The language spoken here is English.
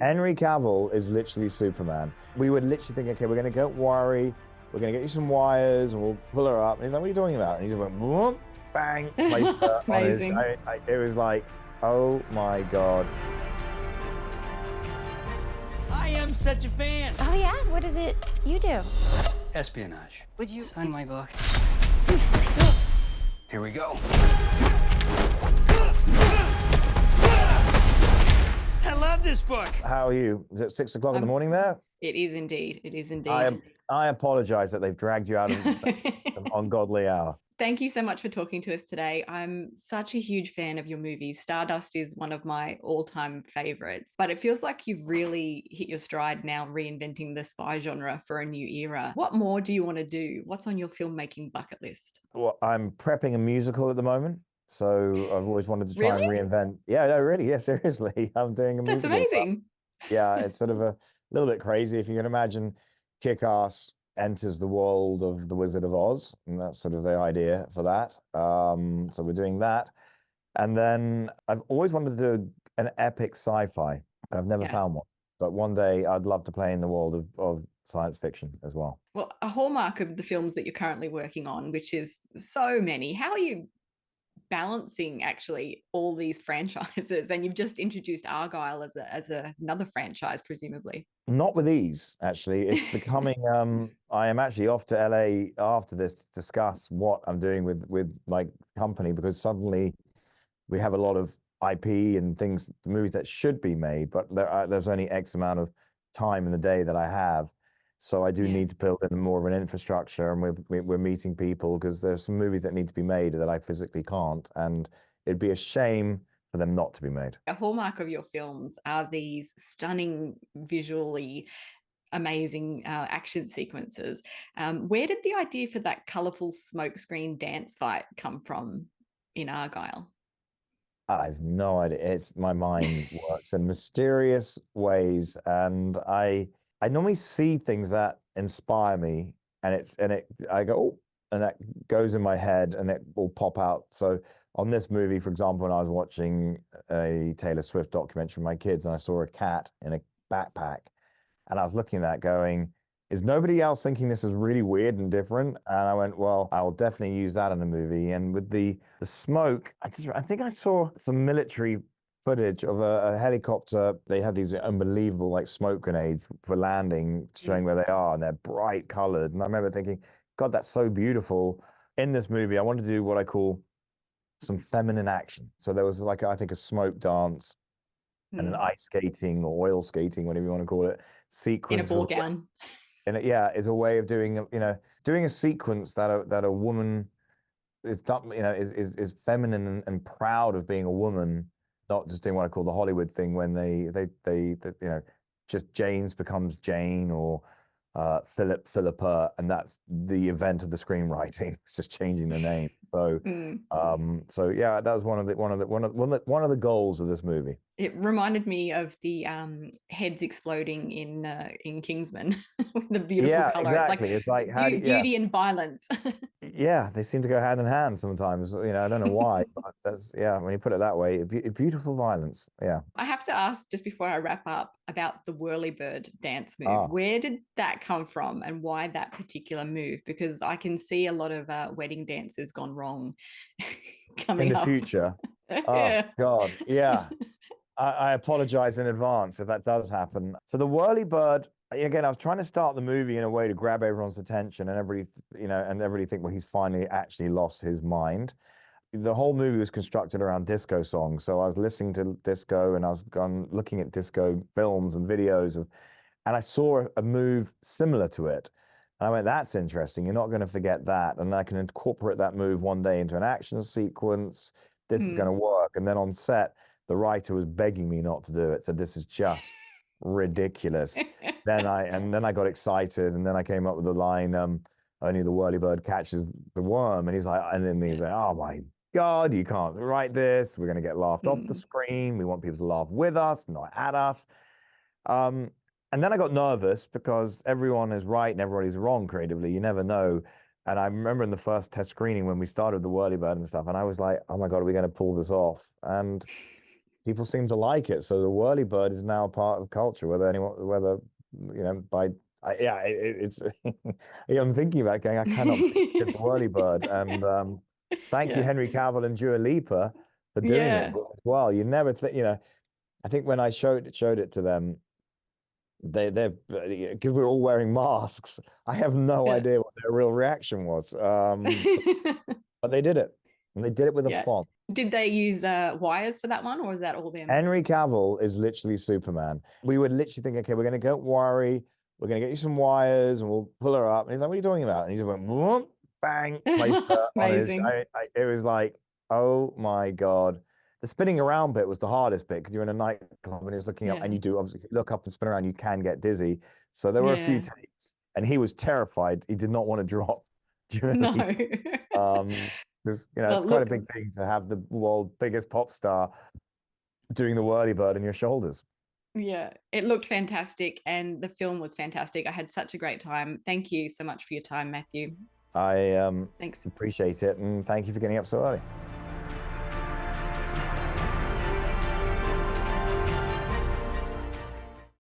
Henry Cavill is literally Superman. We would literally think, okay, we're going to go worry. We're going to get you some wires and we'll pull her up. And he's like, what are you talking about? And he just went, whoop, bang, placed her on his. Amazing. It was like, oh my God. I am such a fan. Oh yeah? What is it you do? Espionage. Would you sign my book? Here we go. I love this book. How are you? Is it 6 o'clock in the morning there? It is indeed. It is indeed. I apologize that they've dragged you out of an ungodly hour. Thank you so much for talking to us today. I'm such a huge fan of your movies. Stardust is one of my all-time favorites, but it feels like you've really hit your stride now reinventing the spy genre for a new era. What more do you want to do? What's on your filmmaking bucket list? Well, I'm prepping a musical at the moment. So I've always wanted to try and reinvent. Yeah, no, really. Yeah, seriously. I'm doing a musical. That's amazing. Yeah, it's sort of a little bit crazy. If you can imagine Kick Ass enters the world of The Wizard of Oz, and that's sort of the idea for that. So we're doing that. And then I've always wanted to do an epic sci-fi, but I've never found one. But one day I'd love to play in the world of science fiction as well. Well, a hallmark of the films that you're currently working on, which is so many, how are you balancing actually all these franchises? And you've just introduced Argylle as another franchise, presumably. Not with ease, actually. It's becoming I am actually off to LA after this to discuss what I'm doing with my company, because suddenly we have a lot of IP and things, movies that should be made, but there's only X amount of time in the day that I have. So I do need to build in more of an infrastructure, and we're meeting people because there's some movies that need to be made that I physically can't, and it'd be a shame for them not to be made. A hallmark of your films are these stunning, visually amazing action sequences. Where did the idea for that colourful smokescreen dance fight come from in Argylle? I have no idea. It's my mind works in mysterious ways, and I normally see things that inspire me, and I go, oh, and that goes in my head, and it will pop out. So on this movie, for example, when I was watching a Taylor Swift documentary with my kids, and I saw a cat in a backpack, and I was looking at that going, is nobody else thinking this is really weird and different? And I went, well, I'll definitely use that in a movie. And with the smoke, I think I saw some military footage of a helicopter. They had these unbelievable like smoke grenades for landing, showing where they are, and they're bright colored. And I remember thinking, God, that's so beautiful. In this movie, I wanted to do what I call some feminine action. So there was like, I think, a smoke dance and an ice skating or oil skating, whatever you want to call it, sequence. In a ball gown. And is a way of doing a sequence that a woman is done, is feminine and proud of being a woman, not just doing what I call the Hollywood thing when they just James becomes Jane, or Philippa, and that's the event of the screenwriting. It's just changing the name. So that was one of the goals of this movie. It reminded me of the heads exploding in Kingsman with the beautiful color. Exactly. It's like beauty and violence. Yeah, they seem to go hand in hand sometimes. I don't know why, but that's when you put it that way, beautiful violence. Yeah. I have to ask, just before I wrap up, about the Whirlybird dance move. Where did that come from, and why that particular move? Because I can see a lot of wedding dances gone wrong coming in the up. Future. Oh God, yeah. I apologize in advance if that does happen. So the Whirlybird, again, I was trying to start the movie in a way to grab everyone's attention, and everybody think, well, he's finally actually lost his mind. The whole movie was constructed around disco songs. So I was listening to disco, and I was looking at disco films and videos and I saw a move similar to it. And I went, that's interesting. You're not going to forget that. And I can incorporate that move one day into an action sequence. This is going to work. And then on set, the writer was begging me not to do it. Said, this is just ridiculous. Then I got excited, and then I came up with the line, only the Whirlybird catches the worm. And he's like, oh my God, you can't write this. We're going to get laughed off the screen. We want people to laugh with us, not at us. And then I got nervous because everyone is right and everybody's wrong creatively. You never know. And I remember in the first test screening when we started the Whirlybird and stuff, and I was like, oh my God, are we going to pull this off? And people seem to like it. So the Whirlybird is now a part of culture, whether it's yeah, I'm thinking about going, I cannot believe the Whirlybird. And thank you, Henry Cavill and Dua Lipa, for doing it as well. You never think, I think when I showed it to them, they're because we're all wearing masks. I have no idea what their real reaction was. But they did it, and they did it with a plot. Did they use wires for that one, or was that all them? Henry Cavill is literally Superman. We would literally think, okay, we're going to get wiry. We're going to get you some wires, and we'll pull her up. And he's like, "What are you talking about?" And he just went, whoop, bang, placed her on his. It was like, oh my god. The spinning around bit was the hardest bit because you're in a nightclub and he's looking up, and you do obviously look up and spin around. You can get dizzy. So there were a few takes, and he was terrified. He did not want to drop. No. Because it's quite a big thing to have the world's biggest pop star doing the Whirlybird on your shoulders. Yeah, it looked fantastic, and the film was fantastic. I had such a great time. Thank you so much for your time, Matthew. I Thanks. appreciate it, and thank you for getting up so early.